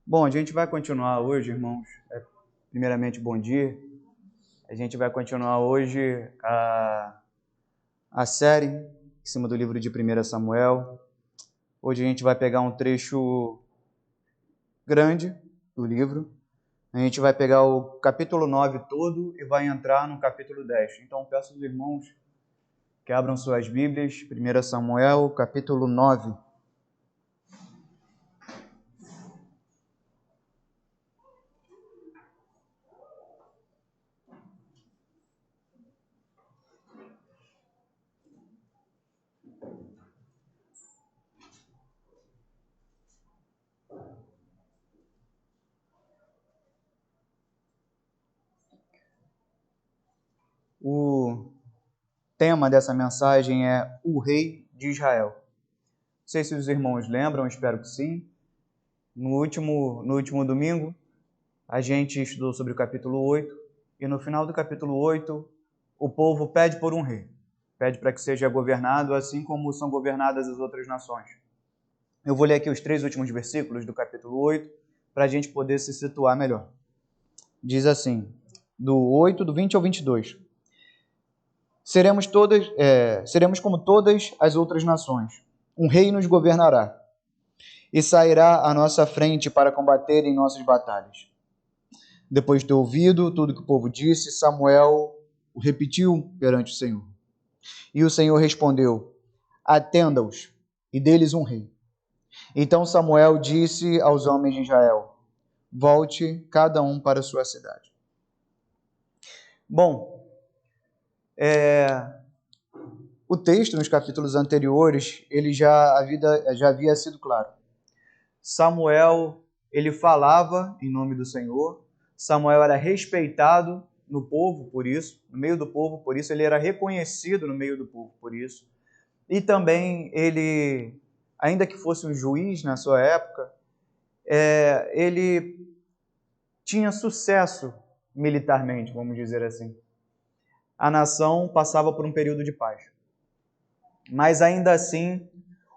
Bom, a gente vai continuar hoje, irmãos. Primeiramente, bom dia. A gente vai continuar hoje a série em cima do livro de 1 Samuel. Hoje a gente vai pegar um trecho grande do livro. A gente vai pegar o capítulo 9 todo e vai entrar no capítulo 10. Então, peço aos irmãos que abram suas Bíblias. 1 Samuel, capítulo 9. O tema dessa mensagem é o Rei de Israel. Não sei se os irmãos lembram, espero que sim. No último domingo, a gente estudou sobre o capítulo 8, e no final do capítulo 8, o povo pede por um rei. Pede para que seja governado assim como são governadas as outras nações. Eu vou ler aqui os 3 últimos versículos do capítulo 8, para a gente poder se situar melhor. Diz assim, do 20 ao 22. Seremos como todas as outras nações. Um rei nos governará e sairá à nossa frente para combater em nossas batalhas. Depois de ter ouvido tudo que o povo disse, Samuel o repetiu perante o Senhor. E o Senhor respondeu: atenda-os e deles um rei. Então Samuel disse aos homens de Israel: volte cada um para a sua cidade. Bom, o texto nos capítulos anteriores ele já havia sido claro. Samuel ele falava em nome do Senhor. Samuel era respeitado no povo por isso, no meio do povo por isso, ele era reconhecido no meio do povo por isso. E também ele, ainda que fosse um juiz na sua época, ele tinha sucesso militarmente, vamos dizer assim. A nação passava por um período de paz. Mas ainda assim,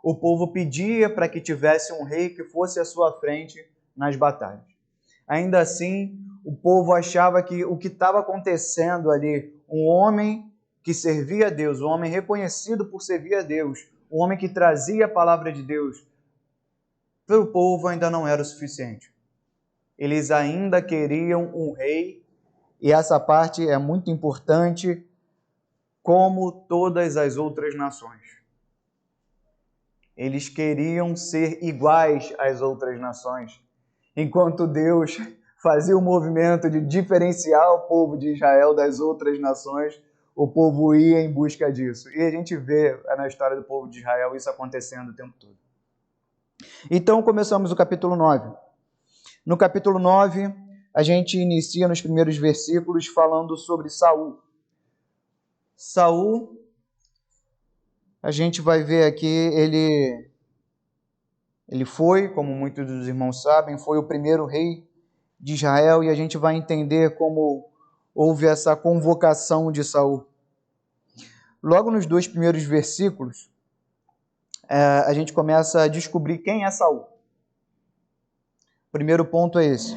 o povo pedia para que tivesse um rei que fosse à sua frente nas batalhas. Ainda assim, o povo achava que o que estava acontecendo ali, um homem que servia a Deus, um homem reconhecido por servir a Deus, um homem que trazia a palavra de Deus, para o povo ainda não era o suficiente. Eles ainda queriam um rei, e essa parte é muito importante, como todas as outras nações. Eles queriam ser iguais às outras nações. Enquanto Deus fazia o movimento de diferenciar o povo de Israel das outras nações, o povo ia em busca disso. E a gente vê na história do povo de Israel isso acontecendo o tempo todo. Então começamos o capítulo 9. No capítulo 9, a gente inicia nos primeiros versículos falando sobre Saul. Saul, a gente vai ver aqui, ele foi, como muitos dos irmãos sabem, foi o primeiro rei de Israel, e a gente vai entender como houve essa convocação de Saul. Logo nos 2 primeiros versículos, a gente começa a descobrir quem é Saul. O primeiro ponto é esse.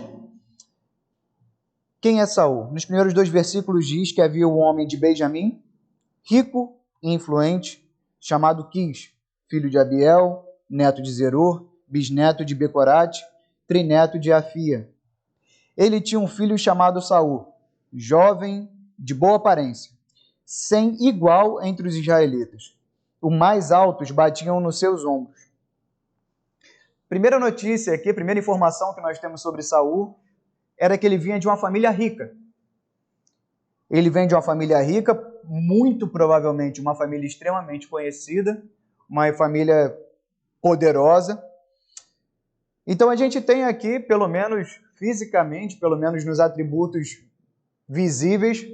Quem é Saul? Nos primeiros 2 versículos diz que havia um homem de Benjamim, rico e influente, chamado Quis, filho de Abiel, neto de Zeror, bisneto de Becorate, trineto de Afia. Ele tinha um filho chamado Saul, jovem, de boa aparência, sem igual entre os israelitas. Os mais altos batiam nos seus ombros. Primeira notícia aqui, primeira informação que nós temos sobre Saul, era que ele vinha de uma família rica. Ele vem de uma família rica, muito provavelmente uma família extremamente conhecida, uma família poderosa. Então a gente tem aqui, pelo menos fisicamente, pelo menos nos atributos visíveis,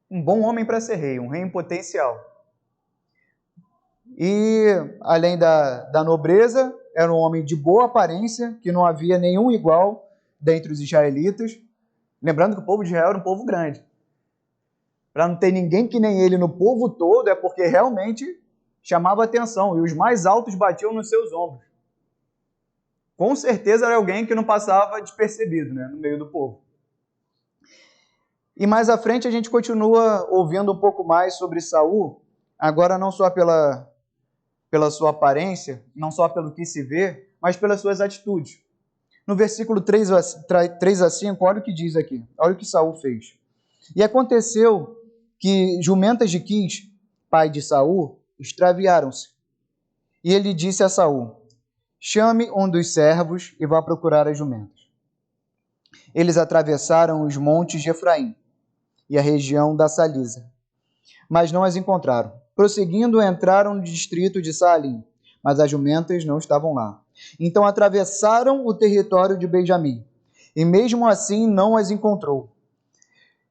um bom homem para ser rei, um rei em potencial. E, além da nobreza, era um homem de boa aparência, que não havia nenhum igual dentre os israelitas. Lembrando que o povo de Israel era um povo grande. Para não ter ninguém que nem ele no povo todo, é porque realmente chamava atenção, e os mais altos batiam nos seus ombros. com certeza era alguém que não passava despercebido, né, no meio do povo. E mais à frente a gente continua ouvindo um pouco mais sobre Saul, agora não só pela sua aparência, não só pelo que se vê, mas pelas suas atitudes. No versículo 3 a 5, olha o que diz aqui, olha o que Saul fez. E aconteceu que jumentas de Quis, pai de Saul, extraviaram-se. E ele disse a Saul: chame um dos servos e vá procurar as jumentas. Eles atravessaram os montes de Efraim e a região da Salisa, mas não as encontraram. Prosseguindo, entraram no distrito de Saalim, mas as jumentas não estavam lá. Então atravessaram o território de Benjamim, e mesmo assim não as encontrou.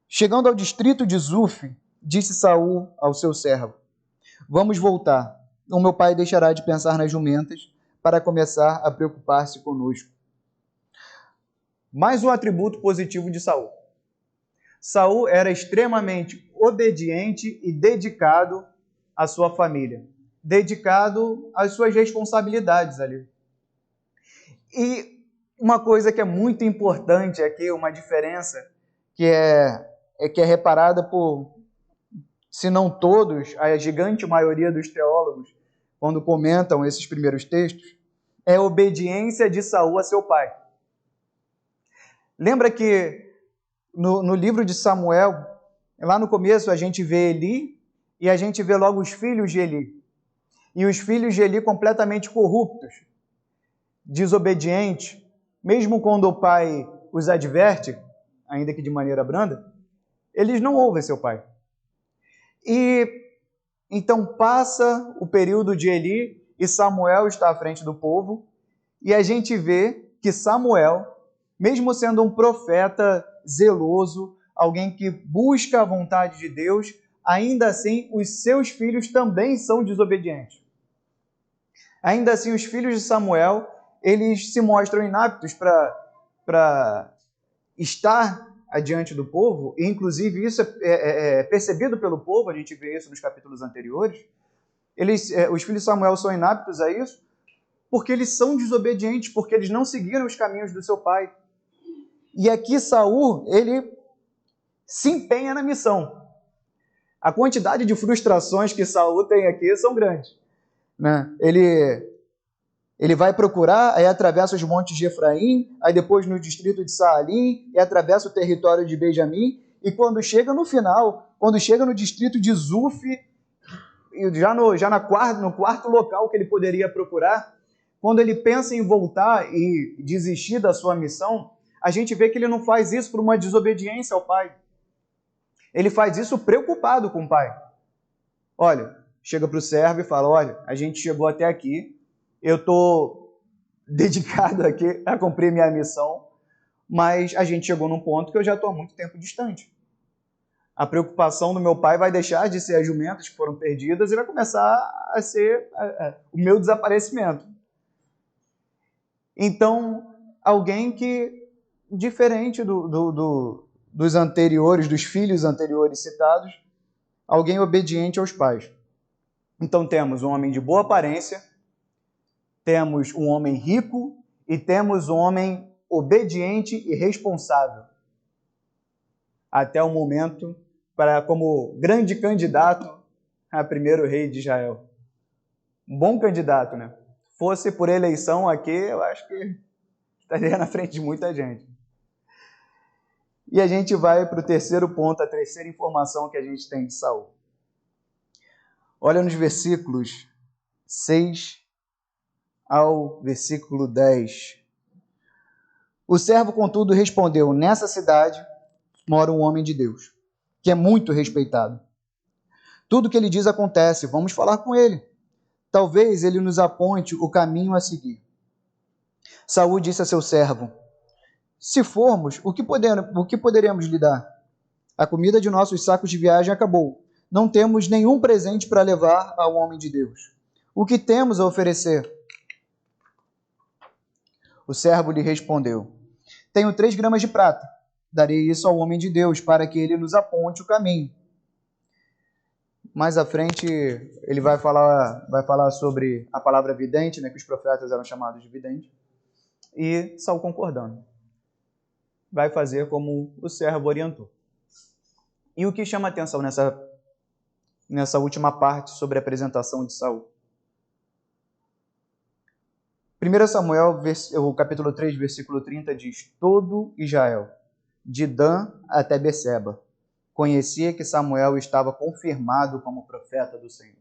Chegando ao distrito de Zuf, disse Saul ao seu servo: vamos voltar. O meu pai deixará de pensar nas jumentas para começar a preocupar-se conosco. Mais um atributo positivo de Saul. Saul era extremamente obediente e dedicado à sua família, dedicado às suas responsabilidades ali. E uma coisa que é muito importante aqui, uma diferença que é reparada por, se não todos, a gigante maioria dos teólogos, quando comentam esses primeiros textos, é a obediência de Saul a seu pai. Lembra que no livro de Samuel, lá no começo a gente vê Eli e a gente vê logo os filhos de Eli. E os filhos de Eli completamente corruptos, desobedientes, mesmo quando o pai os adverte, ainda que de maneira branda, eles não ouvem seu pai. E então passa o período de Eli e Samuel está à frente do povo, e a gente vê que Samuel, mesmo sendo um profeta zeloso, alguém que busca a vontade de Deus, ainda assim os seus filhos também são desobedientes. Ainda assim, os filhos de Samuel, eles se mostram inaptos para estar adiante do povo, e inclusive isso é percebido pelo povo, a gente vê isso nos capítulos anteriores. Os filhos de Samuel são inaptos a isso, porque eles são desobedientes, porque eles não seguiram os caminhos do seu pai. E aqui Saul, ele se empenha na missão. A quantidade de frustrações que Saul tem aqui são grandes, né? Ele vai procurar, aí atravessa os montes de Efraim, aí depois no distrito de Saalim, e atravessa o território de Benjamim, e quando chega no final, quando chega no distrito de Zuf, no quarto local que ele poderia procurar, quando ele pensa em voltar e desistir da sua missão, a gente vê que ele não faz isso por uma desobediência ao pai. Ele faz isso preocupado com o pai. Olha, chega para o servo e fala: olha, a gente chegou até aqui, eu estou dedicado aqui a cumprir minha missão, mas a gente chegou num ponto que eu já estou há muito tempo distante. A preocupação do meu pai vai deixar de ser as jumentas que foram perdidas e vai começar a ser o meu desaparecimento. Então, alguém que, diferente dos anteriores, dos filhos anteriores citados, alguém obediente aos pais. Então temos um homem de boa aparência, temos um homem rico e temos um homem obediente e responsável. Até o momento, como grande candidato a primeiro rei de Israel. Um bom candidato, né? Fosse por eleição aqui, eu acho que estaria na frente de muita gente. E a gente vai para o terceiro ponto, a terceira informação que a gente tem de Saul. Olha nos versículos 6 ao versículo 10. O servo, contudo, respondeu: nessa cidade mora um homem de Deus, que é muito respeitado. Tudo que ele diz acontece, vamos falar com ele. Talvez ele nos aponte o caminho a seguir. Saul disse a seu servo: se formos, o que poderemos lhe dar? A comida de nossos sacos de viagem acabou. Não temos nenhum presente para levar ao homem de Deus. O que temos a oferecer? O servo lhe respondeu: tenho 3 gramas de prata. Darei isso ao homem de Deus, para que ele nos aponte o caminho. Mais à frente, ele vai falar sobre a palavra vidente, né, que os profetas eram chamados de vidente. E Saul concordando. Vai fazer como o servo orientou. E o que chama a atenção nessa última parte sobre a apresentação de Saul? 1 Samuel, o capítulo 3, versículo 30 diz: todo Israel, de Dan até Beceba, conhecia que Samuel estava confirmado como profeta do Senhor.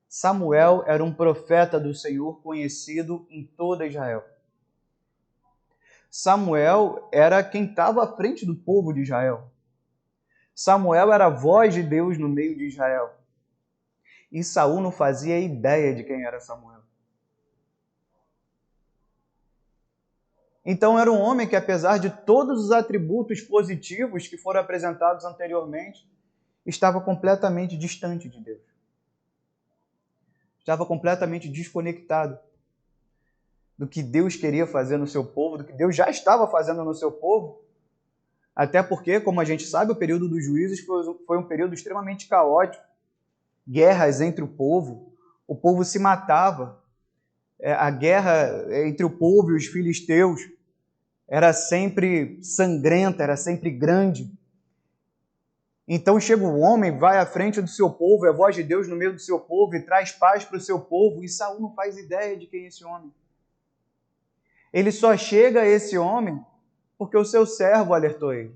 Samuel era um profeta do Senhor conhecido em toda Israel. Samuel era quem estava à frente do povo de Israel. Samuel era a voz de Deus no meio de Israel. E Saul não fazia ideia de quem era Samuel. Então era um homem que, apesar de todos os atributos positivos que foram apresentados anteriormente, estava completamente distante de Deus. Estava completamente desconectado do que Deus queria fazer no seu povo, do que Deus já estava fazendo no seu povo. Até porque, como a gente sabe, o período dos juízes foi um período extremamente caótico. Guerras entre o povo se matava. A guerra entre o povo e os filisteus era sempre sangrenta, era sempre grande. Então chega o homem, vai à frente do seu povo, é a voz de Deus no meio do seu povo e traz paz para o seu povo, e Saul não faz ideia de quem é esse homem. Ele só chega a esse homem porque o seu servo alertou ele.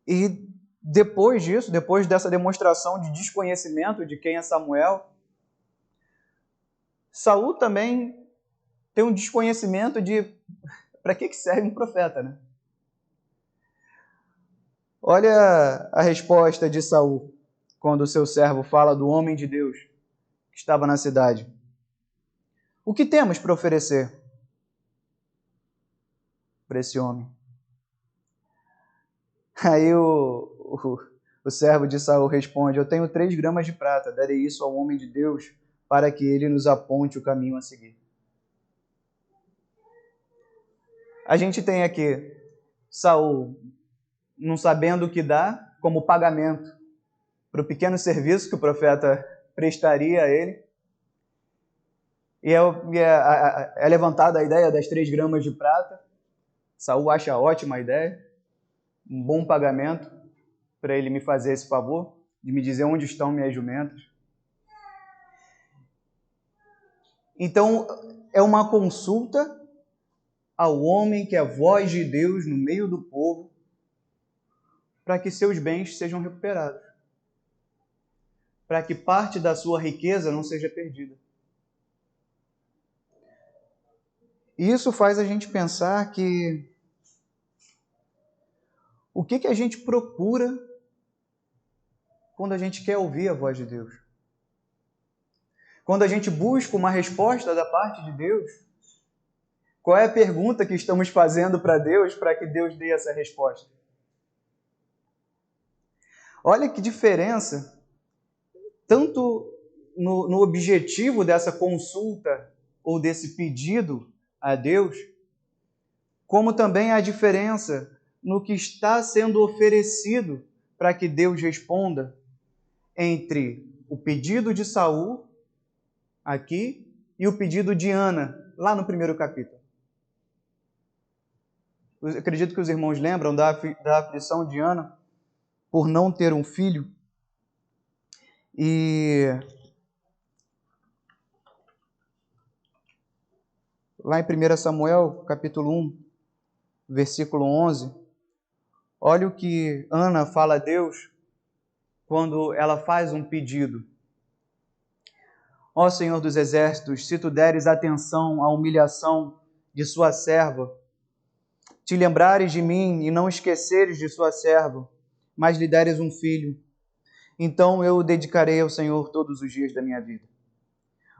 E depois disso, depois dessa demonstração de desconhecimento de quem é Samuel, Saul também tem um desconhecimento de para que serve um profeta, né? Olha a resposta de Saul quando o seu servo fala do homem de Deus que estava na cidade. O que temos para oferecer para esse homem? Aí o servo de Saul responde: eu tenho 3 gramas de prata, darei isso ao homem de Deus para que ele nos aponte o caminho a seguir. A gente tem aqui Saul não sabendo o que dá como pagamento para o pequeno serviço que o profeta prestaria a ele. E é levantada a ideia das 3 gramas de prata. Saul acha ótima a ideia, um bom pagamento para ele me fazer esse favor, de me dizer onde estão minhas jumentas. Então, é uma consulta ao homem que é a voz de Deus no meio do povo, para que seus bens sejam recuperados, para que parte da sua riqueza não seja perdida. E isso faz a gente pensar que o que a gente procura quando a gente quer ouvir a voz de Deus? Quando a gente busca uma resposta da parte de Deus, qual é a pergunta que estamos fazendo para Deus para que Deus dê essa resposta? Olha que diferença, tanto no objetivo dessa consulta ou desse pedido a Deus, como também a diferença no que está sendo oferecido para que Deus responda entre o pedido de Saul aqui e o pedido de Ana, lá no primeiro capítulo. Eu acredito que os irmãos lembram da aflição de Ana por não ter um filho. E lá em 1 Samuel, capítulo 1, versículo 11, olha o que Ana fala a Deus quando ela faz um pedido. Ó Senhor dos Exércitos, se tu deres atenção à humilhação de sua serva, te lembrares de mim e não esqueceres de sua serva, mas lhe deres um filho, então eu o dedicarei ao Senhor todos os dias da minha vida.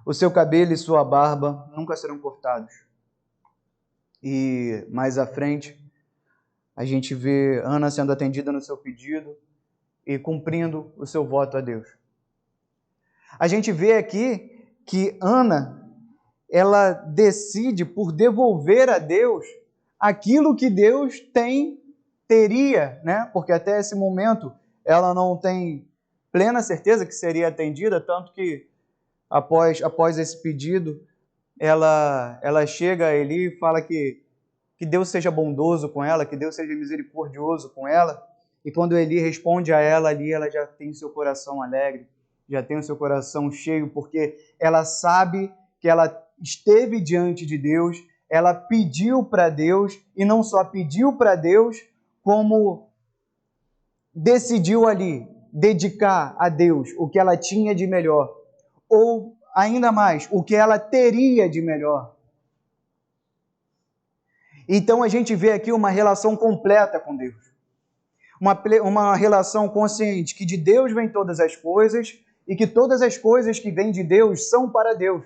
O seu cabelo e sua barba nunca serão cortados. E mais à frente, a gente vê Ana sendo atendida no seu pedido e cumprindo o seu voto a Deus. A gente vê aqui que Ana, ela decide por devolver a Deus aquilo que Deus teria, né? Porque até esse momento ela não tem plena certeza que seria atendida, tanto que após esse pedido, ela chega a Eli e fala que Deus seja bondoso com ela, que Deus seja misericordioso com ela. E quando Eli responde a ela ali, ela já tem seu coração alegre, já tem o seu coração cheio, porque ela sabe que ela esteve diante de Deus, ela pediu para Deus, e não só pediu para Deus, como decidiu ali dedicar a Deus o que ela tinha de melhor, ou ainda mais, o que ela teria de melhor. Então a gente vê aqui uma relação completa com Deus. Uma relação consciente que de Deus vem todas as coisas e que todas as coisas que vêm de Deus são para Deus.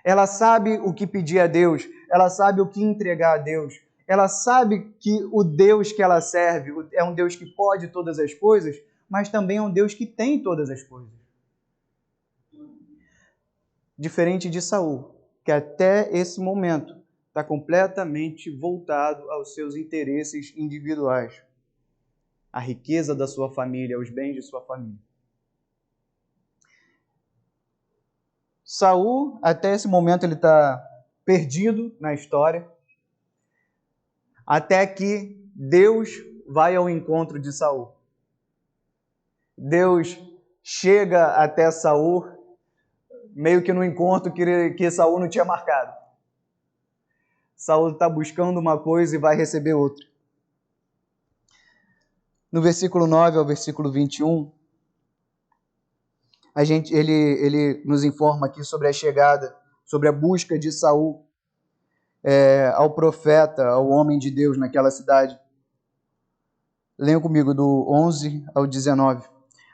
Ela sabe o que pedir a Deus, ela sabe o que entregar a Deus, ela sabe que o Deus que ela serve é um Deus que pode todas as coisas, mas também é um Deus que tem todas as coisas. Diferente de Saul, que até esse momento está completamente voltado aos seus interesses individuais, à riqueza da sua família, aos bens de sua família. Saul, até esse momento, ele está perdido na história, até que Deus vai ao encontro de Saul. Deus chega até Saul, meio que no encontro que Saul não tinha marcado. Saul está buscando uma coisa e vai receber outra. No versículo 9 ao versículo 21, ele nos informa aqui sobre a chegada, sobre a busca de Saul ao profeta, ao homem de Deus naquela cidade. Leiam comigo do 11 ao 19.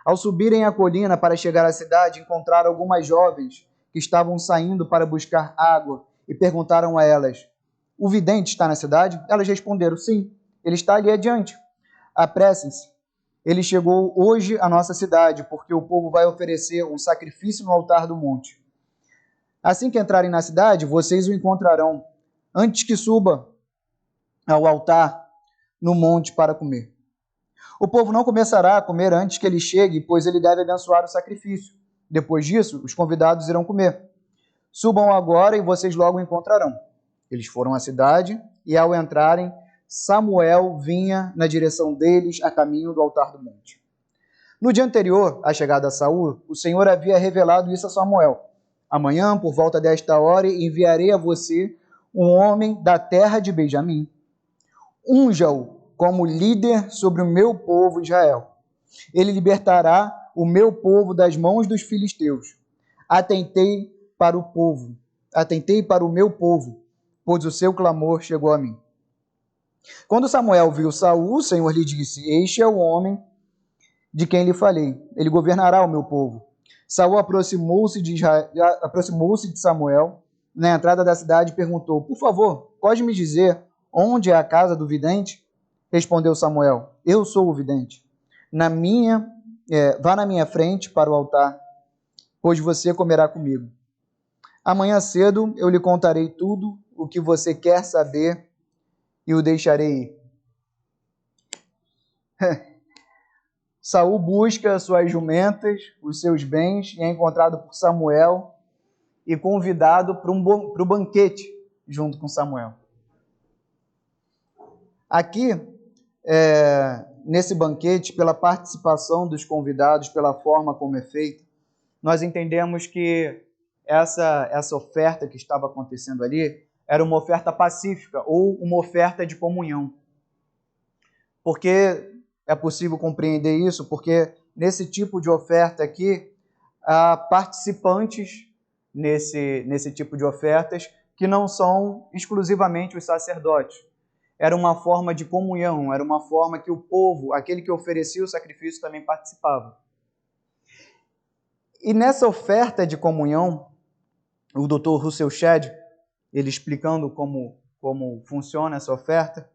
Ao subirem a colina para chegar à cidade, encontraram algumas jovens que estavam saindo para buscar água e perguntaram a elas: "O vidente está na cidade?" Elas responderam: "Sim, ele está ali adiante. Apressem-se. Ele chegou hoje à nossa cidade, porque o povo vai oferecer um sacrifício no altar do monte. Assim que entrarem na cidade, vocês o encontrarão, antes que suba ao altar no monte para comer. O povo não começará a comer antes que ele chegue, pois ele deve abençoar o sacrifício. Depois disso, os convidados irão comer. Subam agora e vocês logo o encontrarão." Eles foram à cidade e, ao entrarem, Samuel vinha na direção deles a caminho do altar do monte. No dia anterior à chegada a Saul, o Senhor havia revelado isso a Samuel. "Amanhã, por volta desta hora, enviarei a você um homem da terra de Benjamim. Unja-o como líder sobre o meu povo Israel. Ele libertará o meu povo das mãos dos filisteus. Atentei para o meu povo, pois o seu clamor chegou a mim." Quando Samuel viu Saul, o Senhor lhe disse: "Este é o homem de quem lhe falei. Ele governará o meu povo." Saul aproximou-se de Samuel na entrada da cidade e perguntou: "Por favor, pode me dizer onde é a casa do vidente?" Respondeu Samuel: "Eu sou o vidente. Vá na minha frente para o altar, pois você comerá comigo. Amanhã cedo eu lhe contarei tudo o que você quer saber e o deixarei ir." Saul busca suas jumentas, os seus bens, e é encontrado por Samuel e convidado para o banquete junto com Samuel. Aqui, nesse banquete, pela participação dos convidados, pela forma como é feito, nós entendemos que essa oferta que estava acontecendo ali era uma oferta pacífica ou uma oferta de comunhão. Por que é possível compreender isso? Porque nesse tipo de oferta aqui, há participantes nesse tipo de ofertas que não são exclusivamente os sacerdotes. Era uma forma de comunhão, era uma forma que o povo, aquele que oferecia o sacrifício, também participava. E nessa oferta de comunhão, o Dr. Russell Shedd, ele explicando como funciona essa oferta,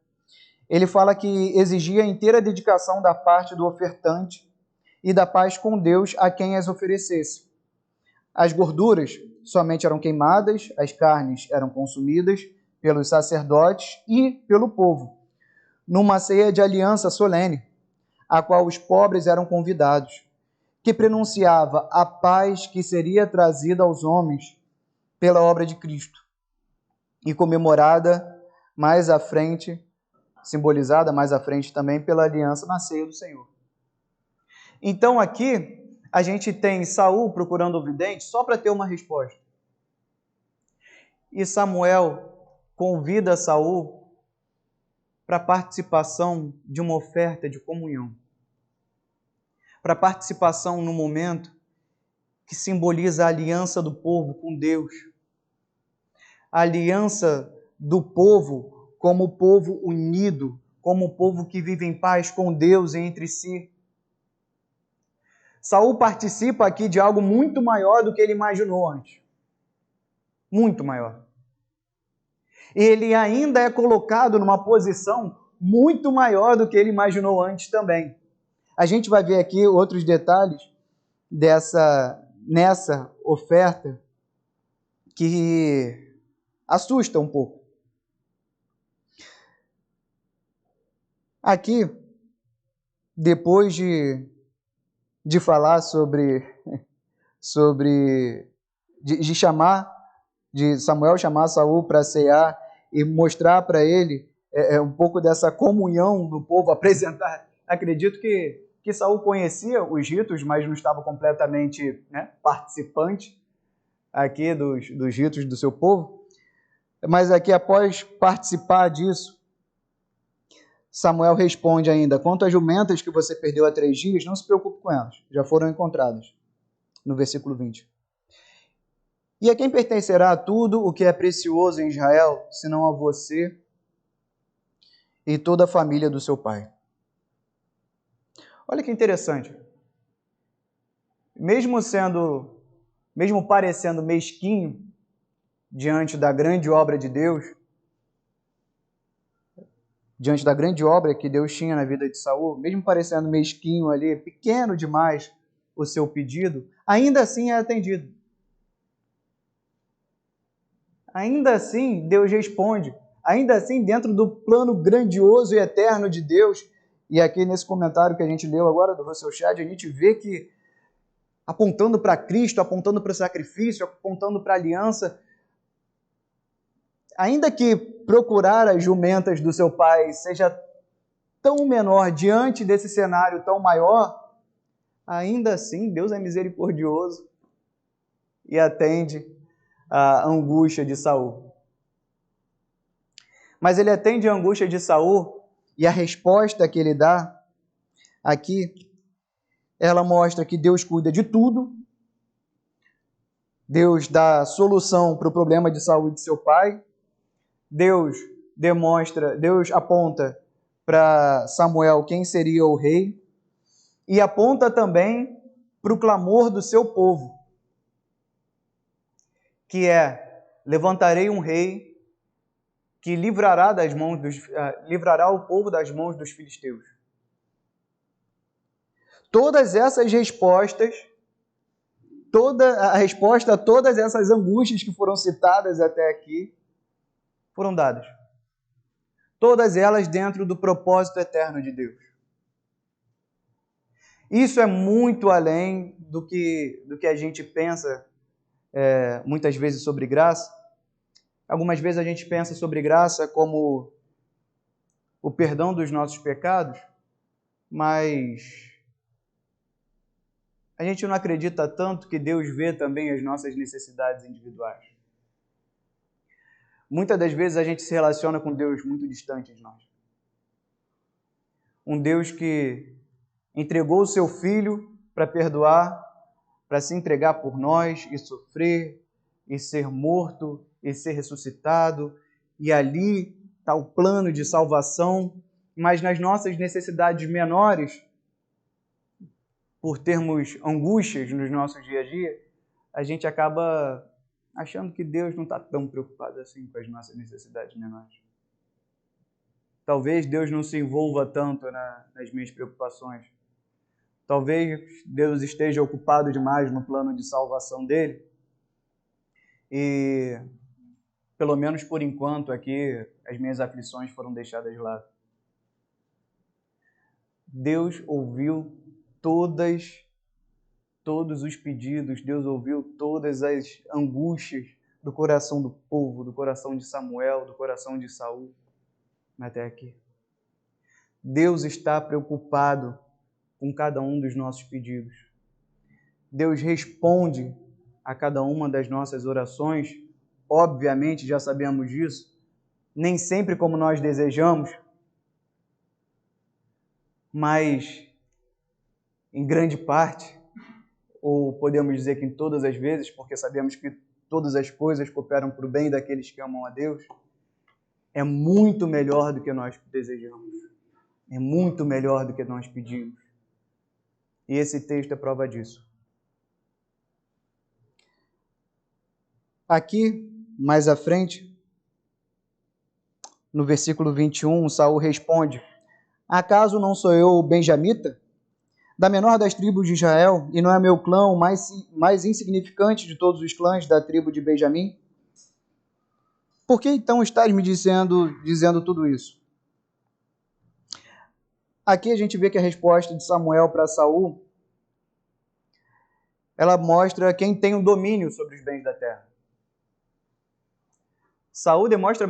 ele fala que exigia inteira dedicação da parte do ofertante e da paz com Deus a quem as oferecesse. As gorduras somente eram queimadas, as carnes eram consumidas pelos sacerdotes e pelo povo, numa ceia de aliança solene, a qual os pobres eram convidados. que prenunciava a paz que seria trazida aos homens pela obra de Cristo e comemorada mais à frente, simbolizada mais à frente também pela aliança na ceia do Senhor. Então aqui a gente tem Saul procurando o vidente só para ter uma resposta. E Samuel convida Saul para participação de uma oferta de comunhão. Para participação no momento que simboliza a aliança do povo com Deus. A aliança do povo como povo unido, como povo que vive em paz com Deus e entre si. Saul participa aqui de algo muito maior do que ele imaginou antes. Muito maior. Ele ainda é colocado numa posição muito maior do que ele imaginou antes também. A gente vai ver aqui outros detalhes nessa oferta que assusta um pouco. Aqui, depois de falar de Samuel chamar Saul para cear e mostrar para ele um pouco dessa comunhão do povo, apresentar. Acredito que Saul conhecia os ritos, mas não estava completamente participante aqui dos ritos do seu povo. Mas aqui, após participar disso, Samuel responde ainda: quanto às jumentas que você perdeu há 3 dias, não se preocupe com elas, já foram encontradas. No versículo 20. E a quem pertencerá tudo o que é precioso em Israel, senão a você e toda a família do seu pai? Olha que interessante. Mesmo parecendo mesquinho diante da grande obra de Deus, diante da grande obra que Deus tinha na vida de Saul, mesmo parecendo mesquinho ali, pequeno demais o seu pedido, ainda assim é atendido. Ainda assim, Deus responde. Ainda assim, dentro do plano grandioso e eterno de Deus, e aqui nesse comentário que a gente leu agora do Russell Shedd, a gente vê que, apontando para Cristo, apontando para o sacrifício, apontando para a aliança, ainda que procurar as jumentas do seu pai seja tão menor diante desse cenário tão maior, ainda assim Deus é misericordioso e atende a angústia de Saul. Mas ele atende a angústia de Saul e a resposta que ele dá aqui, ela mostra que Deus cuida de tudo. Deus dá solução para o problema de Saul e de seu pai. Deus aponta para Samuel quem seria o rei e aponta também para o clamor do seu povo, que é: levantarei um rei que livrará o povo das mãos dos filisteus. Todas essas respostas, toda a resposta a todas essas angústias que foram citadas até aqui, foram dadas. Todas elas dentro do propósito eterno de Deus. Isso é muito além do que a gente pensa muitas vezes sobre graça. Algumas vezes a gente pensa sobre graça como o perdão dos nossos pecados, mas a gente não acredita tanto que Deus vê também as nossas necessidades individuais. Muitas das vezes a gente se relaciona com Deus muito distante de nós. Um Deus que entregou o seu Filho para perdoar, para se entregar por nós e sofrer, e ser morto, e ser ressuscitado, e ali está o plano de salvação, mas nas nossas necessidades menores, por termos angústias nos nossos dia a dia, a gente acaba achando que Deus não está tão preocupado assim com as nossas necessidades menores. Talvez Deus não se envolva tanto nas minhas preocupações. Talvez Deus esteja ocupado demais no plano de salvação dele. E, pelo menos por enquanto, aqui, as minhas aflições foram deixadas de lado. Deus ouviu todas todos os pedidos, Deus ouviu todas as angústias do coração do povo, do coração de Samuel, do coração de Saul, até aqui. Deus está preocupado com cada um dos nossos pedidos. Deus responde a cada uma das nossas orações. Obviamente, já sabemos disso, nem sempre como nós desejamos, mas em grande parte, ou podemos dizer que em todas as vezes, porque sabemos que todas as coisas cooperam para o bem daqueles que amam a Deus, é muito melhor do que nós desejamos. É muito melhor do que nós pedimos. E esse texto é prova disso. Aqui, mais à frente, no versículo 21, Saul responde: acaso não sou eu benjamita, da menor das tribos de Israel, e não é meu clã o mais insignificante de todos os clãs da tribo de Benjamim? Por que então estás me dizendo tudo isso? Aqui a gente vê que a resposta de Samuel para Saul, ela mostra quem tem o domínio sobre os bens da terra. Saul demonstra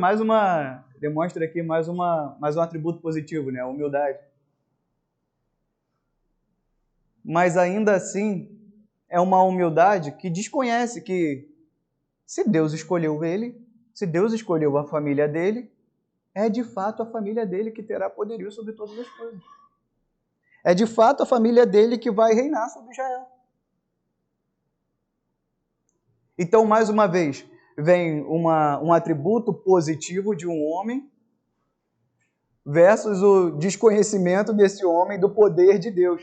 aqui mais um atributo positivo, né? A humildade. Mas ainda assim, é uma humildade que desconhece que se Deus escolheu ele, se Deus escolheu a família dele, é de fato a família dele que terá poderio sobre todas as coisas. É de fato a família dele que vai reinar sobre Israel. Então, mais uma vez, vem um atributo positivo de um homem versus o desconhecimento desse homem do poder de Deus.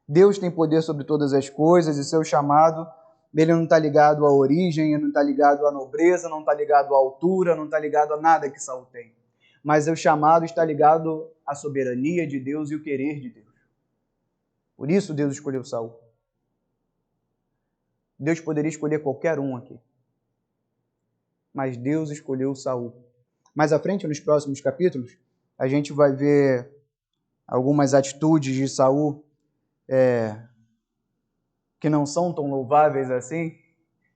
Deus tem poder sobre todas as coisas e seu chamado, ele não está ligado à origem, ele não está ligado à nobreza, não está ligado à altura, não está ligado a nada que Saul tem. Mas o chamado está ligado à soberania de Deus e o querer de Deus. Por isso Deus escolheu Saul. Deus poderia escolher qualquer um aqui. Mas Deus escolheu Saul. Mais à frente, nos próximos capítulos, a gente vai ver algumas atitudes de Saul que não são tão louváveis assim,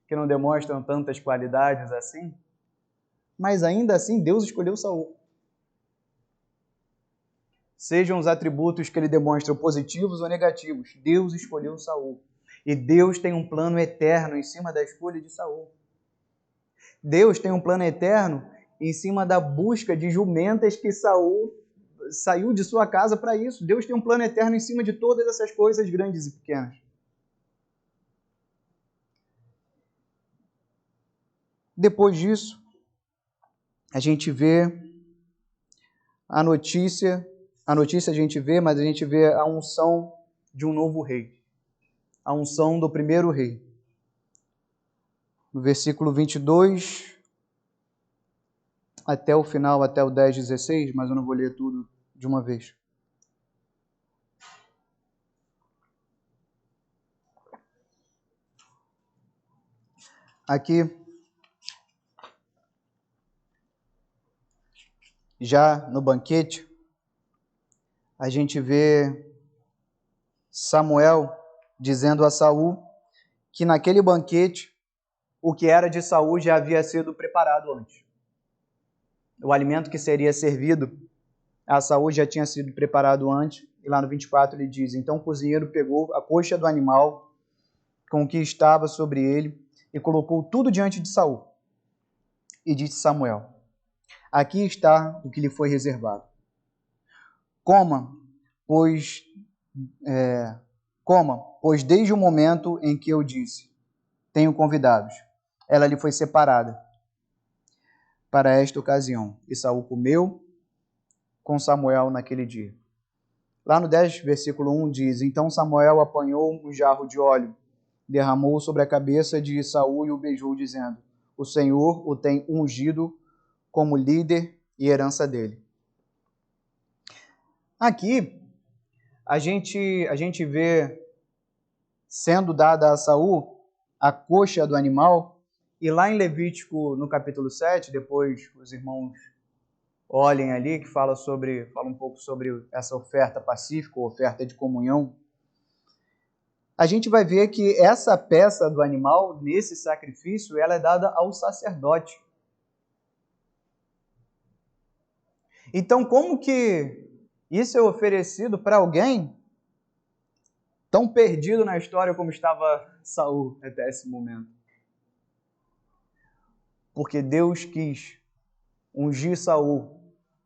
que não demonstram tantas qualidades assim, mas ainda assim Deus escolheu Saul. Sejam os atributos que ele demonstra positivos ou negativos, Deus escolheu Saul. E Deus tem um plano eterno em cima da escolha de Saul. Deus tem um plano eterno em cima da busca de jumentas que Saul saiu de sua casa para isso. Deus tem um plano eterno em cima de todas essas coisas grandes e pequenas. Depois disso, a gente vê a notícia a gente vê, mas a gente vê a unção de um novo rei. A unção do primeiro rei. No versículo 22 até o final, até o 10, 16, mas eu não vou ler tudo de uma vez. Aqui, já no banquete, a gente vê Samuel dizendo a Saul que naquele banquete o que era de Saul já havia sido preparado antes. O alimento que seria servido a Saul já tinha sido preparado antes, e lá no 24 ele diz: então o cozinheiro pegou a coxa do animal com o que estava sobre ele e colocou tudo diante de Saul. E disse Samuel: aqui está o que lhe foi reservado. Coma, pois desde o momento em que eu disse, tenho convidados, ela lhe foi separada para esta ocasião. E Saul comeu com Samuel naquele dia. Lá no 10, versículo 1 diz: então Samuel apanhou um jarro de óleo, derramou sobre a cabeça de Saul e o beijou, dizendo: o Senhor o tem ungido como líder e herança dele. Aqui, a gente vê sendo dada a Saul a coxa do animal, e lá em Levítico, no capítulo 7, depois os irmãos olhem ali, que fala um pouco sobre essa oferta pacífica, oferta de comunhão. a gente vai ver que essa peça do animal, nesse sacrifício, ela é dada ao sacerdote. Então, como que isso é oferecido para alguém tão perdido na história como estava Saul até esse momento? Porque Deus quis ungir Saul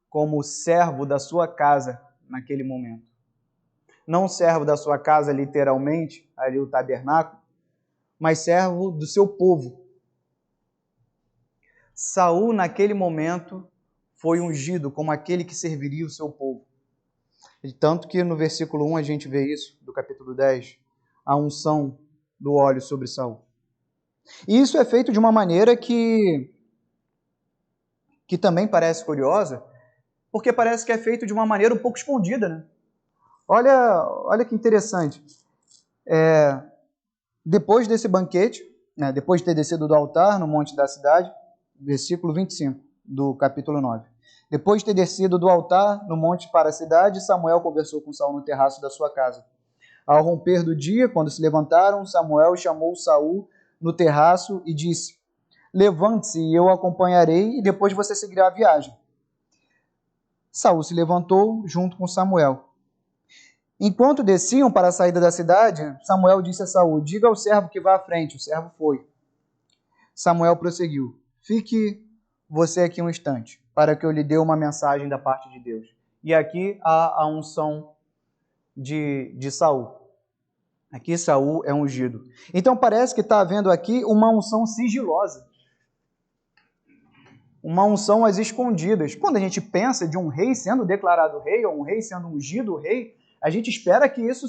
como servo da sua casa naquele momento. Não servo da sua casa literalmente, ali o tabernáculo, mas servo do seu povo. Saul, naquele momento, foi ungido como aquele que serviria o seu povo. E tanto que no versículo 1 a gente vê isso, do capítulo 10, a unção do óleo sobre Saul. E isso é feito de uma maneira que também parece curiosa, porque parece que é feito de uma maneira um pouco escondida, né? Olha que interessante. Depois desse banquete, né, depois de ter descido do altar no monte da cidade, versículo 25 do capítulo 9. Depois de ter descido do altar no monte para a cidade, Samuel conversou com Saul no terraço da sua casa. Ao romper do dia, quando se levantaram, Samuel chamou Saul no terraço e disse: levante-se e eu o acompanharei, e depois você seguirá a viagem. Saul se levantou junto com Samuel. Enquanto desciam para a saída da cidade, Samuel disse a Saul: diga ao servo que vá à frente. O servo foi. Samuel prosseguiu: fique você aqui um instante, para que eu lhe dê uma mensagem da parte de Deus. E aqui há a unção de Saul. Aqui Saul é ungido. Então parece que está havendo aqui uma unção sigilosa. Uma unção às escondidas. Quando a gente pensa de um rei sendo declarado rei, ou um rei sendo ungido rei, a gente espera que isso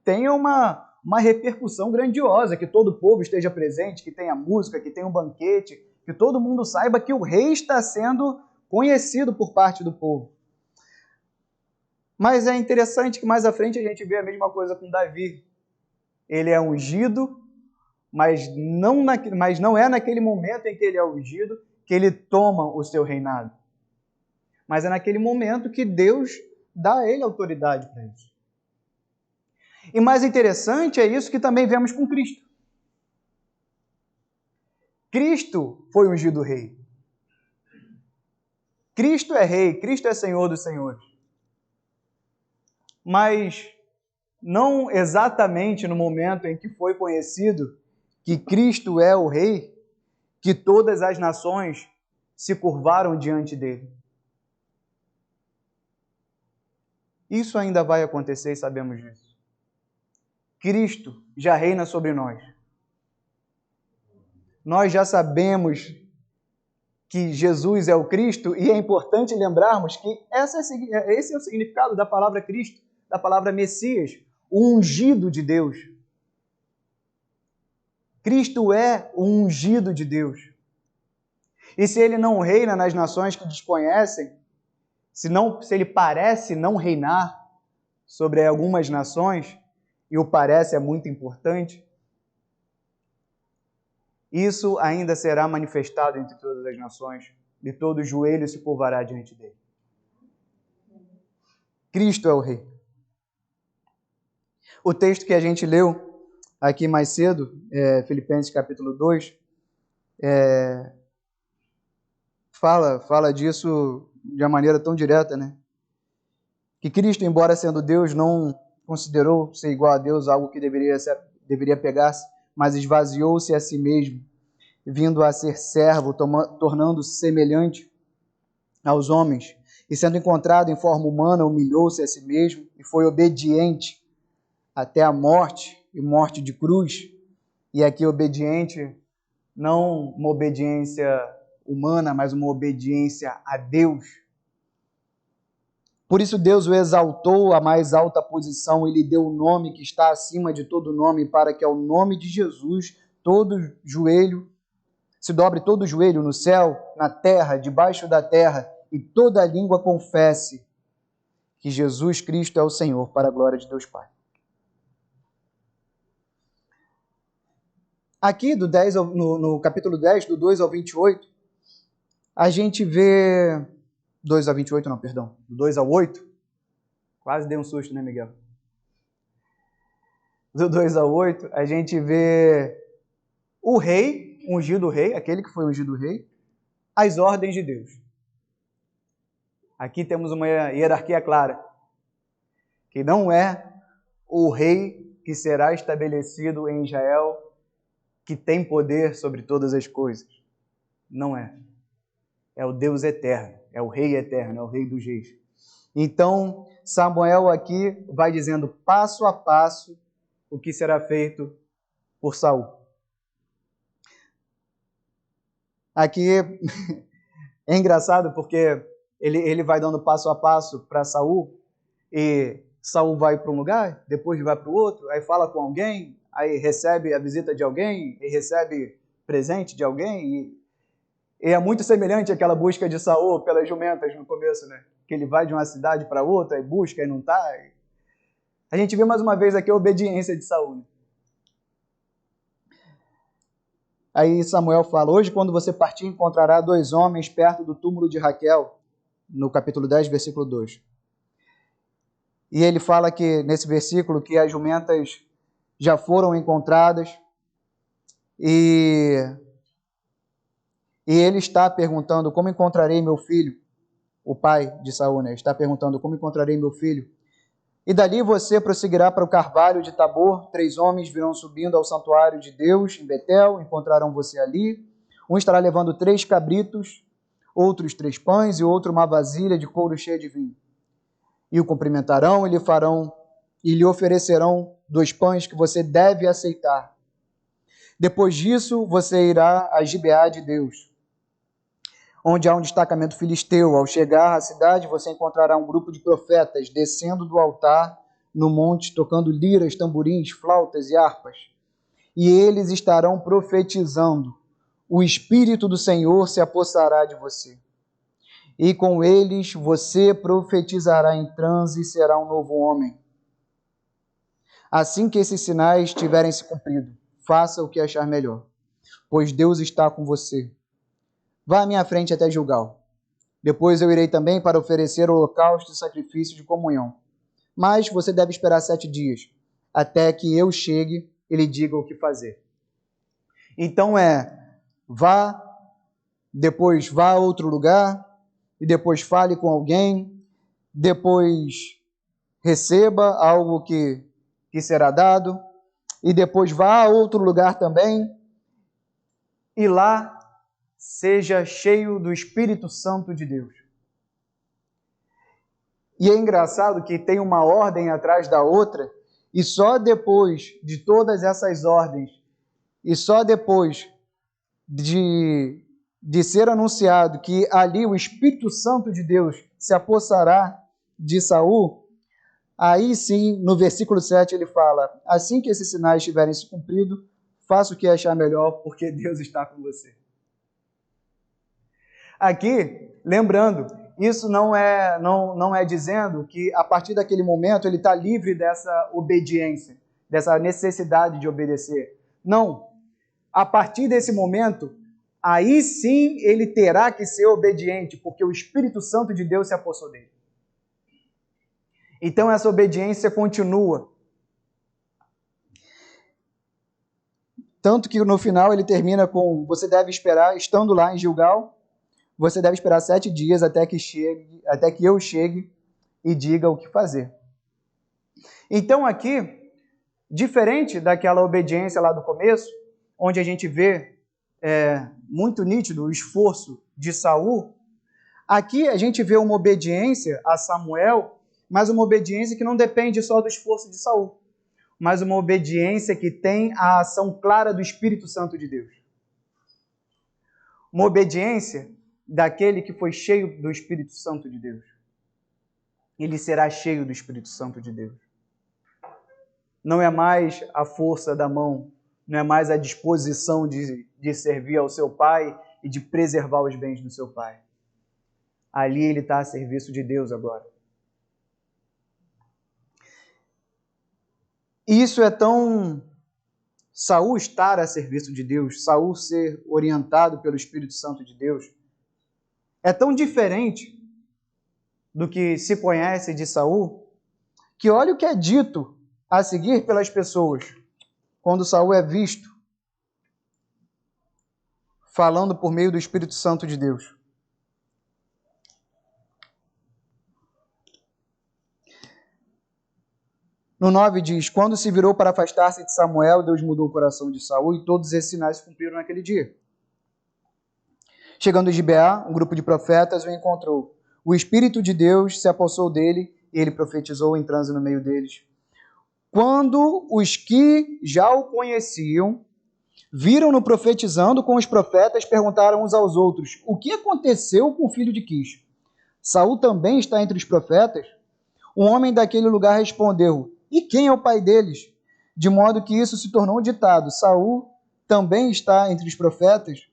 tenha uma repercussão grandiosa, que todo o povo esteja presente, que tenha música, que tenha um banquete, que todo mundo saiba que o rei está sendo conhecido por parte do povo. Mas é interessante que mais à frente a gente vê a mesma coisa com Davi. Ele é ungido, mas não é naquele momento em que ele é ungido que ele toma o seu reinado. Mas é naquele momento que Deus dá a ele autoridade para isso. E mais interessante é isso que também vemos com Cristo. Cristo foi ungido rei. Cristo é rei, Cristo é Senhor dos senhores. Mas não exatamente no momento em que foi conhecido que Cristo é o rei, que todas as nações se curvaram diante dele. Isso ainda vai acontecer e sabemos disso. Cristo já reina sobre nós. Nós já sabemos que Jesus é o Cristo e é importante lembrarmos que esse é o significado da palavra Cristo, da palavra Messias, o ungido de Deus. Cristo é o ungido de Deus. E se ele não reina nas nações que desconhecem, se ele parece não reinar sobre algumas nações, e o parece é muito importante, isso ainda será manifestado entre todas as nações, e todo joelho se curvará diante dele. Cristo é o Rei. O texto que a gente leu aqui mais cedo, Filipenses capítulo 2, fala disso de uma maneira tão direta, né? Que Cristo, embora sendo Deus, não considerou ser igual a Deus algo que deveria pegar-se, mas esvaziou-se a si mesmo, vindo a ser servo, tornando-se semelhante aos homens, e sendo encontrado em forma humana, humilhou-se a si mesmo e foi obediente até a morte, e morte de cruz. E aqui obediente, não uma obediência humana, mas uma obediência a Deus. Por isso Deus o exaltou à mais alta posição e lhe deu o nome que está acima de todo nome, para que ao nome de Jesus se dobre todo o joelho no céu, na terra, debaixo da terra, e toda a língua confesse que Jesus Cristo é o Senhor, para a glória de Deus Pai. Aqui no capítulo 10, do 2 ao 28, a gente vê... 2 a 28, não, perdão. Do 2 ao 8. Quase dei um susto, né, Miguel? do 2 ao 8, a gente vê o rei, ungido rei, aquele que foi ungido rei, as ordens de Deus. Aqui temos uma hierarquia clara, que não é o rei que será estabelecido em Israel, que tem poder sobre todas as coisas. Não é. É o Deus eterno, é o rei eterno, é o rei dos reis. Então, Samuel aqui vai dizendo passo a passo o que será feito por Saul. Aqui é engraçado porque ele vai dando passo a passo para Saul, e Saul vai para um lugar, depois vai para o outro, aí fala com alguém, aí recebe a visita de alguém, e recebe presente de alguém, e é muito semelhante àquela busca de Saul pelas jumentas no começo, né? Que ele vai de uma cidade para outra, e busca e não está. A gente vê mais uma vez aqui a obediência de Saul. Aí Samuel fala, hoje quando você partir encontrará 2 homens perto do túmulo de Raquel, no capítulo 10, versículo 2. E ele fala que, nesse versículo, que as jumentas já foram encontradas e ele está perguntando como encontrarei meu filho, o pai de Saul, né? Está perguntando como encontrarei meu filho. E dali você prosseguirá para o carvalho de Tabor, 3 homens virão subindo ao santuário de Deus em Betel, encontrarão você ali. Um estará levando 3 cabritos, outros 3 pães e outro uma vasilha de couro cheia de vinho. E o cumprimentarão e lhe oferecerão 2 pães que você deve aceitar. Depois disso, você irá a Gibeá de Deus, onde há um destacamento filisteu. Ao chegar à cidade, você encontrará um grupo de profetas descendo do altar no monte, tocando liras, tamborins, flautas e harpas. E eles estarão profetizando. O Espírito do Senhor se apossará de você. E com eles você profetizará em transe e será um novo homem. Assim que esses sinais tiverem se cumprido, faça o que achar melhor, pois Deus está com você. Vá à minha frente até Gilgal. Depois eu irei também para oferecer holocausto e sacrifício de comunhão. Mas você deve esperar 7 dias, até que eu chegue e lhe diga o que fazer. Então depois vá a outro lugar, e depois fale com alguém, depois receba algo que será dado, e depois vá a outro lugar também, e lá seja cheio do Espírito Santo de Deus. E é engraçado que tem uma ordem atrás da outra, e só depois de todas essas ordens, e só depois de ser anunciado que ali o Espírito Santo de Deus se apossará de Saul, aí sim, no versículo 7 ele fala, assim que esses sinais tiverem se cumprido, faça o que achar melhor, porque Deus está com você. Aqui, lembrando, isso não é dizendo que a partir daquele momento ele está livre dessa obediência, dessa necessidade de obedecer. Não. A partir desse momento, aí sim ele terá que ser obediente, porque o Espírito Santo de Deus se apossou dele. Então essa obediência continua. Tanto que no final ele termina com, você deve esperar, estando lá em Gilgal, você deve esperar 7 dias até que eu chegue e diga o que fazer. Então aqui, diferente daquela obediência lá do começo, onde a gente vê muito nítido o esforço de Saul, aqui a gente vê uma obediência a Samuel, mas uma obediência que não depende só do esforço de Saul, mas uma obediência que tem a ação clara do Espírito Santo de Deus. Uma obediência daquele que foi cheio do Espírito Santo de Deus. Ele será cheio do Espírito Santo de Deus. Não é mais a força da mão, não é mais a disposição de servir ao seu pai e de preservar os bens do seu pai. Ali ele está a serviço de Deus agora. E isso é tão... Saul estar a serviço de Deus, Saul ser orientado pelo Espírito Santo de Deus, é tão diferente do que se conhece de Saul, que olha o que é dito a seguir pelas pessoas, quando Saul é visto falando por meio do Espírito Santo de Deus. No 9 diz, quando se virou para afastar-se de Samuel, Deus mudou o coração de Saul e todos esses sinais se cumpriram naquele dia. Chegando a Gibeá, um grupo de profetas o encontrou. O Espírito de Deus se apossou dele e ele profetizou em transe no meio deles. Quando os que já o conheciam viram-no profetizando com os profetas, perguntaram uns aos outros, o que aconteceu com o filho de Quis? Saul também está entre os profetas? Um homem daquele lugar respondeu, e quem é o pai deles? De modo que isso se tornou um ditado, Saul também está entre os profetas?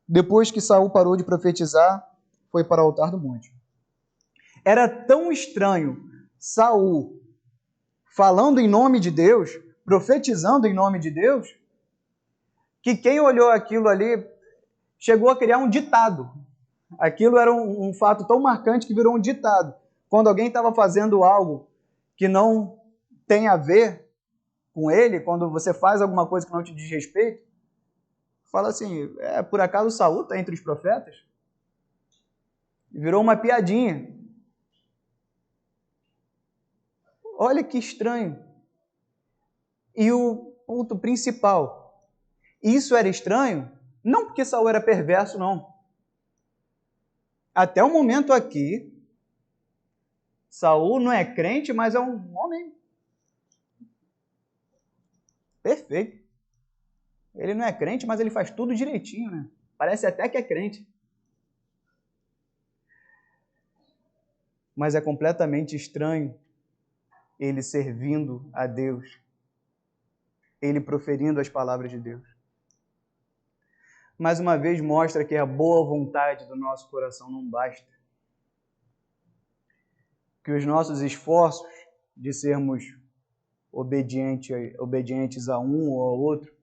Depois que Saul parou de profetizar, foi para o altar do monte. Era tão estranho Saul falando em nome de Deus, profetizando em nome de Deus, que quem olhou aquilo ali chegou a criar um ditado. Aquilo era um fato tão marcante que virou um ditado. Quando alguém estava fazendo algo que não tem a ver com ele, quando você faz alguma coisa que não te diz respeito, fala assim, por acaso Saul está entre os profetas? Virou uma piadinha. Olha que estranho. E o ponto principal, isso era estranho, não porque Saul era perverso, não. Até o momento aqui, Saul não é crente, mas é um homem perfeito. Ele não é crente, mas ele faz tudo direitinho, né? Parece até que é crente. Mas é completamente estranho ele servindo a Deus, ele proferindo as palavras de Deus. Mais uma vez mostra que a boa vontade do nosso coração não basta. Que os nossos esforços de sermos obedientes a um ou ao outro,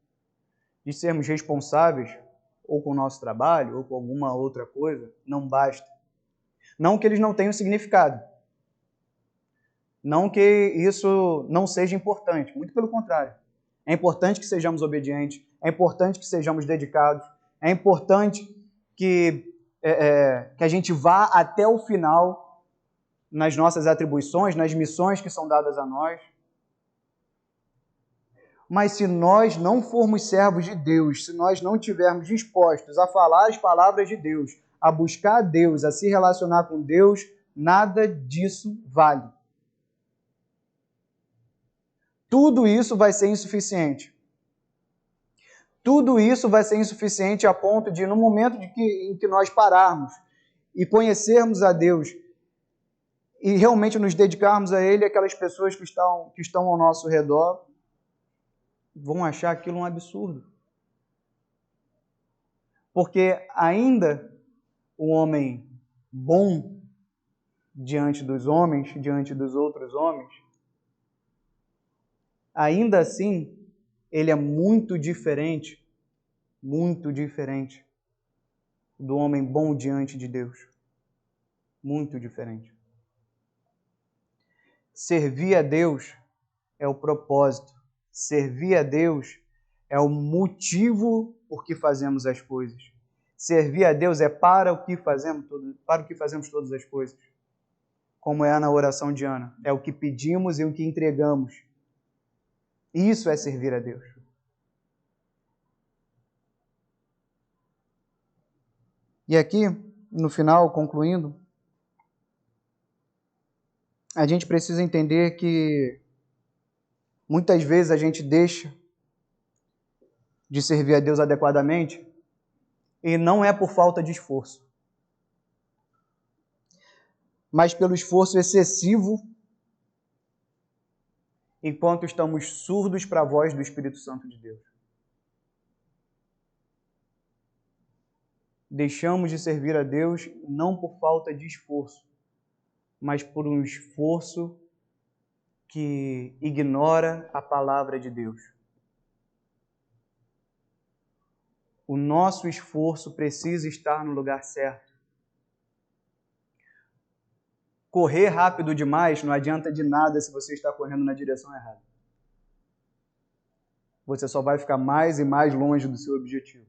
de sermos responsáveis ou com o nosso trabalho ou com alguma outra coisa, não basta. Não que eles não tenham significado. Não que isso não seja importante, muito pelo contrário. É importante que sejamos obedientes, é importante que sejamos dedicados, é importante que a gente vá até o final nas nossas atribuições, nas missões que são dadas a nós. Mas se nós não formos servos de Deus, se nós não estivermos dispostos a falar as palavras de Deus, a buscar a Deus, a se relacionar com Deus, nada disso vale. Tudo isso vai ser insuficiente. Tudo isso vai ser insuficiente a ponto de, no momento em que nós pararmos e conhecermos a Deus e realmente nos dedicarmos a Ele, aquelas pessoas que estão ao nosso redor vão achar aquilo um absurdo. Porque ainda o homem bom diante dos homens, diante dos outros homens, ainda assim, ele é muito diferente do homem bom diante de Deus. Muito diferente. Servir a Deus é o propósito. Servir a Deus é o motivo por que fazemos as coisas. Servir a Deus é para o que fazemos todas as coisas. Como é na oração de Ana. É o que pedimos e o que entregamos. Isso é servir a Deus. E aqui, no final, concluindo, a gente precisa entender que muitas vezes a gente deixa de servir a Deus adequadamente e não é por falta de esforço, mas pelo esforço excessivo enquanto estamos surdos para a voz do Espírito Santo de Deus. Deixamos de servir a Deus não por falta de esforço, mas por um esforço que ignora a palavra de Deus. O nosso esforço precisa estar no lugar certo. correr rápido demais não adianta de nada se você está correndo na direção errada. Você só vai ficar mais e mais longe do seu objetivo.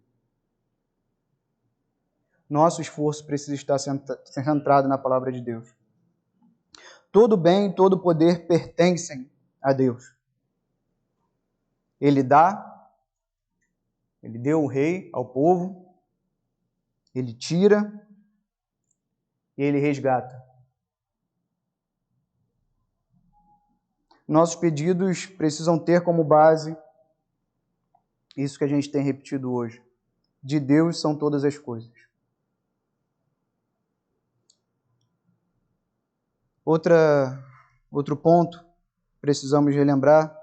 Nosso esforço precisa estar centrado na palavra de Deus. Todo bem e todo poder pertencem a Deus. Ele deu o rei ao povo, ele tira e ele resgata. Nossos pedidos precisam ter como base isso que a gente tem repetido hoje. De Deus são todas as coisas. Outro ponto precisamos relembrar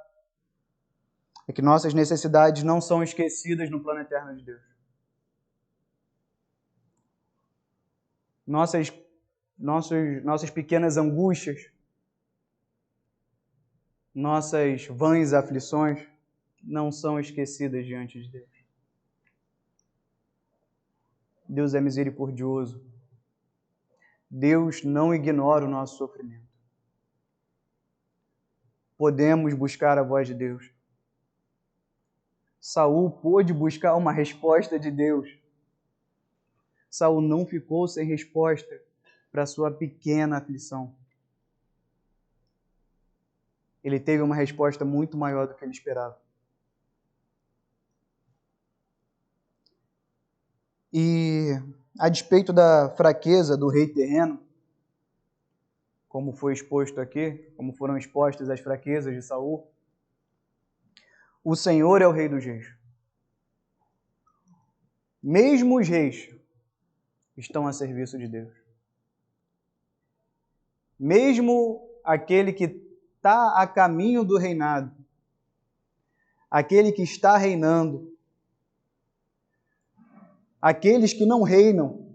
é que nossas necessidades não são esquecidas no plano eterno de Deus. Nossas pequenas angústias, nossas vãs aflições não são esquecidas diante de Deus. Deus é misericordioso. Deus não ignora o nosso sofrimento. Podemos buscar a voz de Deus. Saul pôde buscar uma resposta de Deus. Saul não ficou sem resposta para sua pequena aflição. Ele teve uma resposta muito maior do que ele esperava. E, a despeito da fraqueza do rei terreno, como foi exposto aqui, como foram expostas as fraquezas de Saul, o Senhor é o Rei dos Reis. Mesmo os reis estão a serviço de Deus. Mesmo aquele que está a caminho do reinado, aquele que está reinando, aqueles que não reinam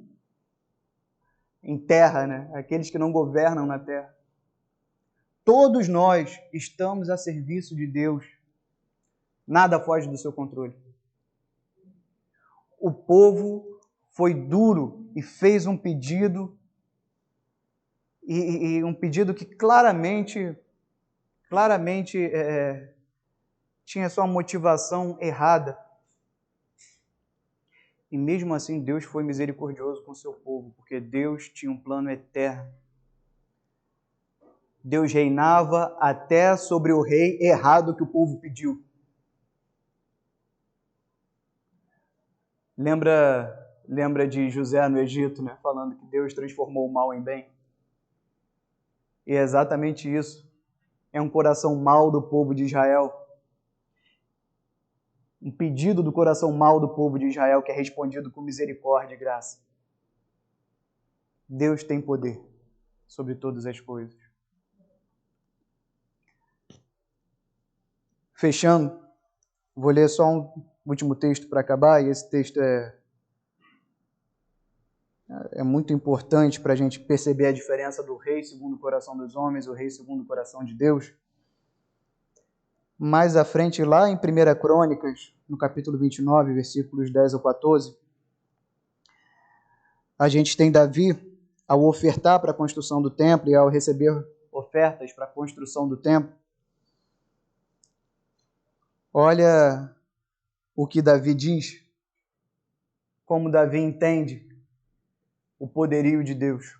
em terra, né? Aqueles que não governam na terra. Todos nós estamos a serviço de Deus. Nada foge do seu controle. O povo foi duro e fez um pedido, e um pedido que claramente tinha sua motivação errada. E mesmo assim Deus foi misericordioso com o seu povo, porque Deus tinha um plano eterno. Deus reinava até sobre o rei errado que o povo pediu. Lembra de José no Egito, né? Falando que Deus transformou o mal em bem? E é exatamente isso. É um coração mau do povo de Israel. Um pedido do coração mau do povo de Israel que é respondido com misericórdia e graça. Deus tem poder sobre todas as coisas. Fechando, vou ler só um último texto para acabar, e esse texto é muito importante para a gente perceber a diferença do rei segundo o coração dos homens e o rei segundo o coração de Deus. Mais à frente, lá em 1 Crônicas, no capítulo 29, versículos 10 ao 14, a gente tem Davi, ao ofertar para a construção do templo e ao receber ofertas para a construção do templo. Olha o que Davi diz, como Davi entende o poderio de Deus,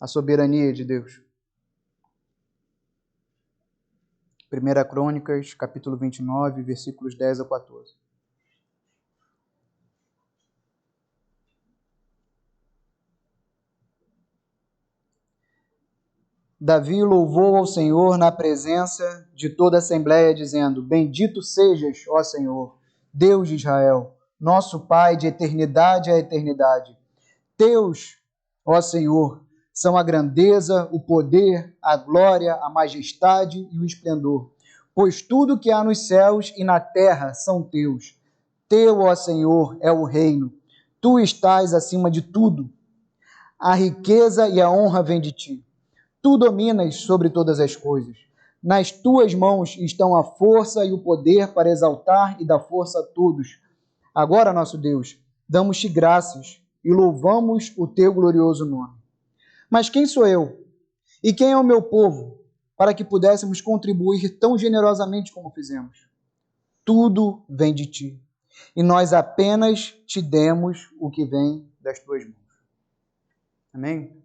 a soberania de Deus. 1 Crônicas, capítulo 29, versículos 10 a 14. Davi louvou ao Senhor na presença de toda a Assembleia, dizendo: Bendito sejas, ó Senhor, Deus de Israel, nosso Pai de eternidade a eternidade. Teus, ó Senhor, são a grandeza, o poder, a glória, a majestade e o esplendor. Pois tudo que há nos céus e na terra são teus. Teu, ó Senhor, é o reino. Tu estás acima de tudo. A riqueza e a honra vêm de ti. Tu dominas sobre todas as coisas. Nas tuas mãos estão a força e o poder para exaltar e dar força a todos. Agora, nosso Deus, damos-te graças e louvamos o teu glorioso nome. Mas quem sou eu? E quem é o meu povo, para que pudéssemos contribuir tão generosamente como fizemos? Tudo vem de ti, e nós apenas te demos o que vem das tuas mãos. Amém?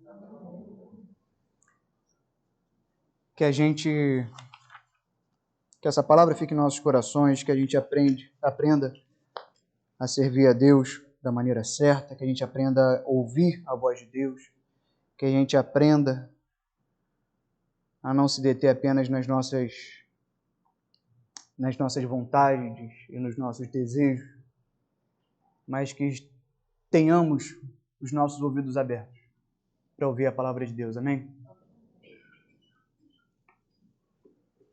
Que essa palavra fique em nossos corações, que a gente aprenda a servir a Deus da maneira certa, que a gente aprenda a ouvir a voz de Deus, que a gente aprenda a não se deter apenas nas nossas vontades e nos nossos desejos, mas que tenhamos os nossos ouvidos abertos para ouvir a palavra de Deus. Amém?